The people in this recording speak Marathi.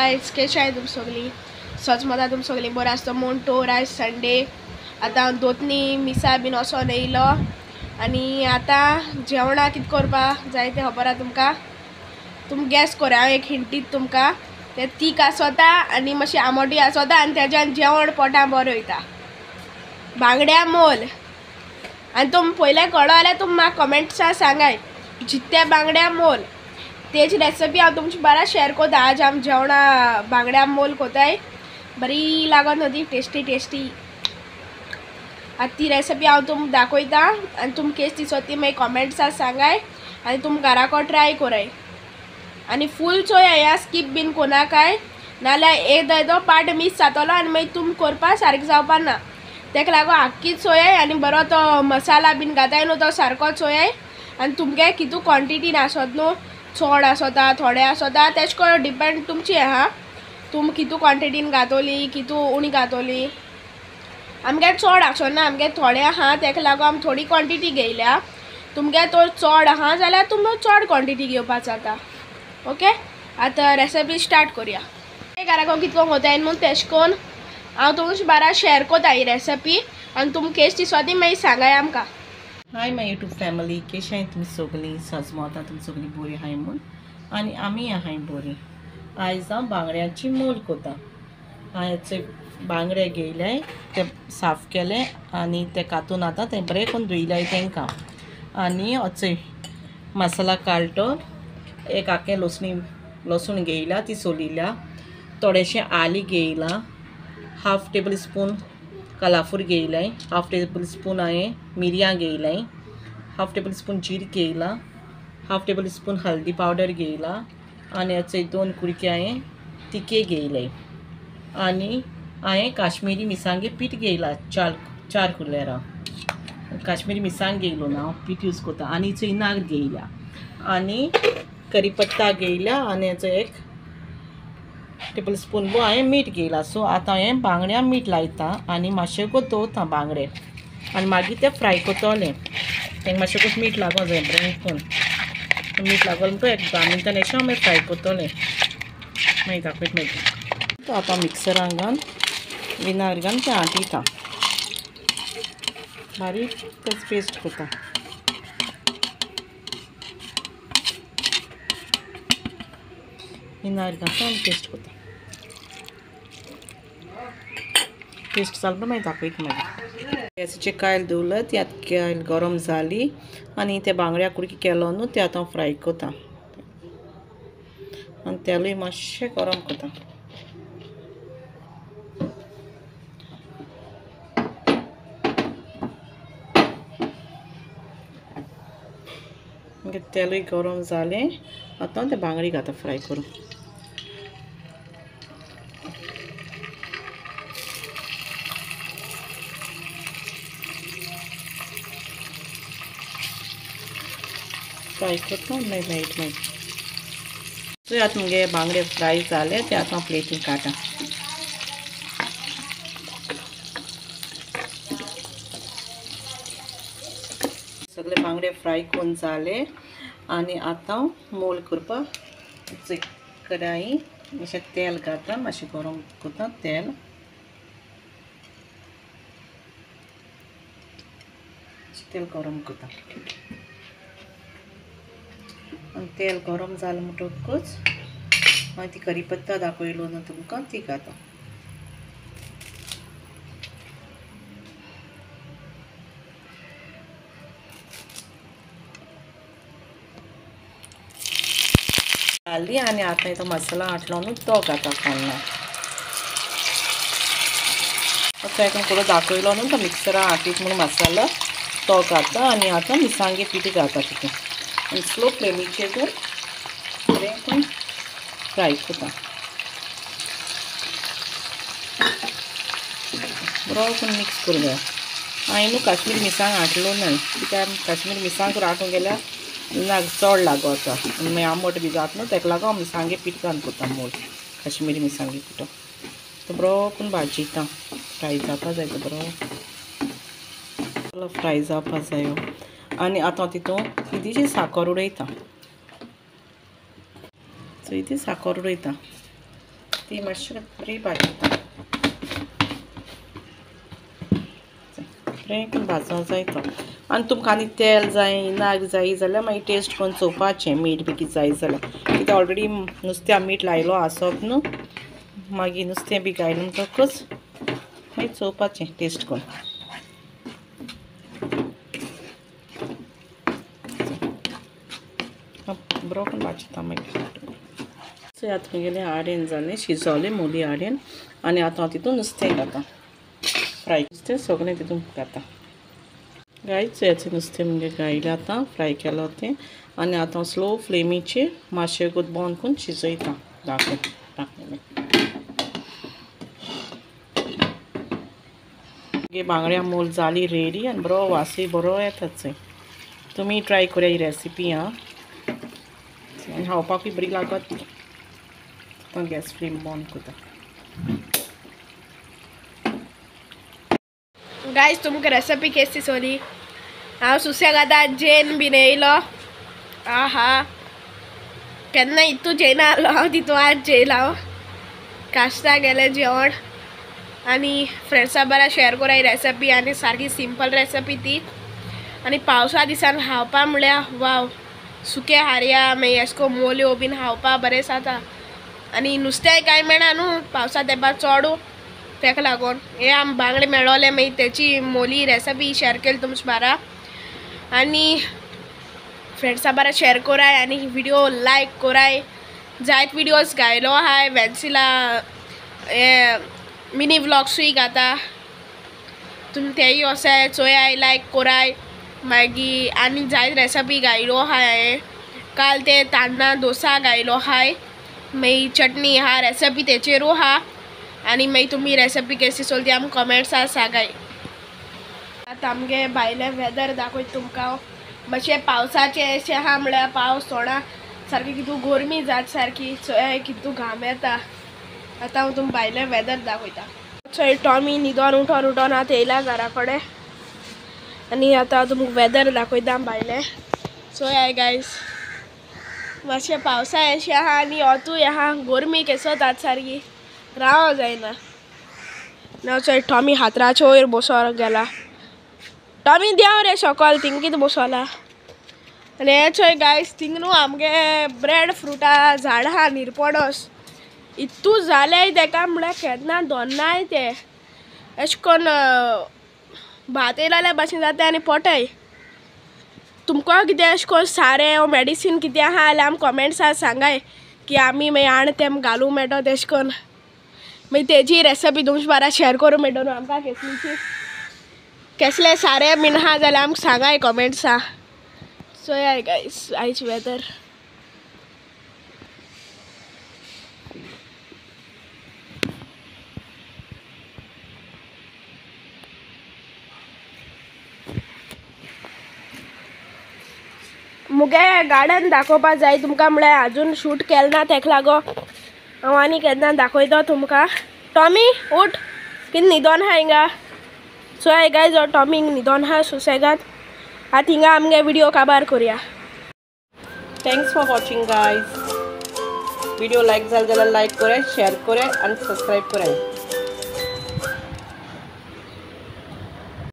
गाइस कशी आहे तुम सगळी सचमता तुम सगळी बरं आसता म्हूण टोर आयज संडे आतां दोतनी मिसा बीन वचोन येयलो आनी आतां जेवणा कितें करपाक जाय तें खबर आहा तुमकां तुम गॅस कर हांव एक हिंट दिता तुमकां तें तीख आसोता आनी मातशी आमोटी आसोता आनी तेज्यान जेवण पोटां बरें वयता बांगड्या मोल आनी तुम पयलें कळ्ळो जाल्यार तुम म्हाका कमेंट्सां सांगाय जित्ते बांगड्या मोल तेजी रेसिपी हांव तुमची बारा शेअर कोता आज आम जेवणा बांगड्या मोल कोताय बरी लागत होती टेस्टी आतां ती रेसिपी हांव तुमकां दाखयता आनी तुम केस दिसो ती मागीर कमेंट्सां सांगाय आनी तुम घराको ट्राय कोराय आनी फूल चोया ह्या स्कीप बीन कोनाकाय नाल्यार एकदां पार्ट मिस जातलो आनी मागीर तुम करपा सारकें जावपा ना तेका लागून आख्खीच चोयाय आनी बरो तो मसाला बीन घाताय न्हू तो सारको चोयाय आनी तुमगे कितू क्वॉन्टिटीन आसत न्हू चड आसोता थोडे आसोता तेज को डिपेंड तुमची हा तुम कितू क्वॉन्टिटीन घातोली कितू उणी घातोली आमगे चड आसोना आमगे थोडे आहा तेका लागून आमी थोडी क्वॉन्टिटी घेयल्या तुमगे तो चड आहा जाल्यार तुम चड क्वॉन्टिटी घेवपा जाता ओके आतां रेसिपी स्टार्ट करुया घराको कितको कोताय म्हूण तेश कोन हांव तुमची बारा शेअर कोता ही रेसिपी आनी तुम केस दिसो ती मागीर सांगाय आमकां हाय माय यूट्यूब फॅमिली कशी आहे तुम्ही सगळी सजमवता तुमी सगळी बरी आहाय म्हूण आनी आमी आहाय बरी आयज हांव बांगड्याची मोल कोता हांवें बांगडे घेयले ते साफ केले आनी ते कातून आतां ते बरें करून धुयले तांकां आनी होचय मसाला काडटो एक आखें लसूण घेयला ती सोलिल्या थोडेशें आली घेयला हाफ टेबल स्पून कलाफूर घेयलें हाफ टेबल स्पून हांवें मिरयां घेयलें हाफ टेबल स्पून जीर घेयला हाफ टेबल स्पून हल्दी पावडर घेयला आनी हाचे 2 कुडके हांवें तिके घेयले आनी हांवें काश्मीरी मिरसांगे पीठ घेयला चार कुलेरां काश्मीरी मिरसांग घेयलो ना हांव पीठ यूज कोता आनी चयनाक घेयल्या आनी करीपत्ता घेयल्या आनी हाचो 1 टेबल स्पून बो हांवें मीठ घेयला सो आतां हांवें बांगड्या मीठ लायता आनी मातशें को दवरता बांगडे आनी मागीर ते फ्राय कोतोले तांकां मातशें को मीठ लागो जाय बरें करून मीठ लागोल म्हणटो एक 10 मिनटान एशें हांव फ्राय कोतोलें मागीर दाखयत मागीर तो आतां मिक्सरान घालून विनागर घालून तें आटिता बारीक तेच पेस्ट कोता विनागर घालून पेस्ट कोता पेस्ट जाल मागीर दाखयता मागीर गॅसीचेर कायल दवरलं ती आतां कायल गरम जाली आनी ते बांगड्या कुडकी केलो न्हू ते आतां फ्राय कोता आनी तेलूय मातशें गरम कोता तेलूय गरम जालें आतां ते बांगडी घाता फ्राय करून फ्राय करता मागीर लायट मागीर सो आतां मुगे बांगडे फ्राय जाले ते आतां प्लेटीन काडटा सगळे बांगडे फ्राय करून जाले आनी आतां मोल करपाक कढाई मातशें तेल घालता मातशें गरम करता तेल गरम करता आनी तेल गरम जालें म्हणटकूच मागीर ती करीपत्ता दाखयलो न्हू तुमकां ती घाता घाली आनी आतां तो मसाला हाटलो न्हू तो घाता फोण्ण आतां हेका थोडो दाखयलो न्हू तो मिक्सरा हाटीत म्हणून मसाला तो घाता आनी आतां मिरसांगे पीठ घाता तितून आनी स्लो फ्लेमीचेर बरें करून फ्राय कोता बरो करून मिक्स करूं जाय हांवें न्हू काश्मीरी मिरसांग हाटलो न्हय कित्याक काश्मीरी मिरसांग हाटूंक गेल्यार चड लागता आनी मागीर आंबट बी जाता न्हू तेका लागून हांव मिरसांगे पीठ घालून कोता मोल काश्मीरी मिरसांगे पिठो तो बरो करून भाजयता फ्राय जावपा जाय तो बरो फ्राय जावपा जायो आनी आतां तितून इल्लीशी साकर उडयता सो इतली साकर उडयता ती मातशी बरी भाजता बरें करून भाजूंक जाय तो आनी तुमकां आनी तेल जाय नाग जाय जाल्यार मागीर टेस्ट करून चोवपाचें मीठ बी कितें जाय जाल्यार कित्याक ऑलरेडी नुस्त्या मीठ लायलो आसप न्हू मागीर नुस्तें बी घायलें म्हणटकच मागीर चोवपाचें टेस्ट करून बरो करून भाजता मागीर सो आतां तुगेलें आडेन जालें शिजवलें मोली आडेन आनी आतां हांव तितून नुस्तें घालता फ्राय नुस्तें सगळें तितून घालता गायच हेचें नुस्तें म्हणजे घायलें आतां फ्राय केलो तें आनी आतां स्लो फ्लेमीचेर मातशें बंद करून शिजयता धाकून बांगड्या मोल जाली रेडी आनी बरो वासूय बरो येता चोय तुमी ट्राय करूया ही रेसिपी आं आनी खावपाकूय बरी लागत ती गॅस फ्लेम बंद करता गायज तुमकां रेसिपी केस दिसोली हांव सुसेगाद जेन बीन येयलो आहा केन्ना इतू जेयना आहलो हांव तितू आज जेयला कास्ता गेलें जेवण आनी फ्रेंड्सा बरा शेअर करा ही रेसिपी आनी सारकी सिंपल रेसिपी ती आनी पावसा दिसान खावपा म्हळ्यार वाव सुके हारया मागीर एशको मोल्यो बीन खावपा बरें जाता आनी नुस्तेंय कांय मेळना न्हू पावसा तेंपा चोडू तेका लागून हे आम बांगडे मेळोले मागीर तेची मोली रेसिपी शेअर केली तुमच्या बारा आनी फ्रेंड्सा बारा शेअर कोराय आनी व्हिडिओ लायक कोराय जायत व्हिडिओज घायलो आहाय वेन्सिला हे मिनी व्लॉग्सूय घाता तुमी तेय वसाय चोयाय लायक कोराय मागीर आनी जायत रेसिपी घायलो आहाय हांवें काल ते तांदळा डोसा घायलो आहाय मागीर चटणी आहा रेसिपी तेचेरू आहा आनी मागीर तुमी रेसिपी कशी चोल ती आमकां कमेंट्सां सांगाय आतां आमगे भायलें वेदर दाखयत तुमकां मातशें पावसाचें अशें आहा म्हळ्यार पावस थोडा सारकी कितू गरमी जाता सारकी चोय कितू घाम येता आतां हांव तुमकां भायलें वेदर दाखयता चोय टॉमी न्हिदोन उठोन आतां येयला घरा कडेन आनी आतां हांव तुमकां वेदर दाखयता भायलें चोय हाय गायज मातशें पावसा अशें आहा आनी ओतूय आहा गरमी केसो जाता सारकी राव जायना ना चोय टॉमी हातराच्या वयर बसोन गेला टॉमी देंव रे सकल थिंग कितें बसोला आनी हे चोय गायज थिंग न्हू आमगे ब्रेड फ्रुटा झाड आहा निरपोणोस इतू जालेय तेका म्हळ्यार केन्ना दोन्नाय ते अशें करून भात येयल्या भाशेन जाता आनी पोटाय तुमकां कितें अशें करून सारें मेडिसीन कितें आहा जाल्यार आमकां कमेंट्सां सांगाय की आमी मागीर आण तें घालूं मेळटा तेशें करून मागीर तेजी रेसिपी तुमच्या बारा शेअर करूं मेळटा न्हू आमकां केसलीची केसलें सारें बीन आहा जाल्यार आमकां सांगाय कमेंट्सां सो हाय गायज आयज वेदर मुगे गार्डन दाखोवपा जाय तुमकां म्हळ्यार आजून शूट केलें ना तेका लागो हांव आनी केन्ना दाखयता तुमकां टॉमी उठ कितें न्हिदोन आहा हिंगा सो हाय गायज हो टॉमी न्हिदोन आहा सुसेगाद आतां हिंगा आमगे व्हिडिओ काबार करुया thanks for watching guys video like जालो जाल्यार लायक कराय शेअर कराय आनी सबस्क्रायब कराय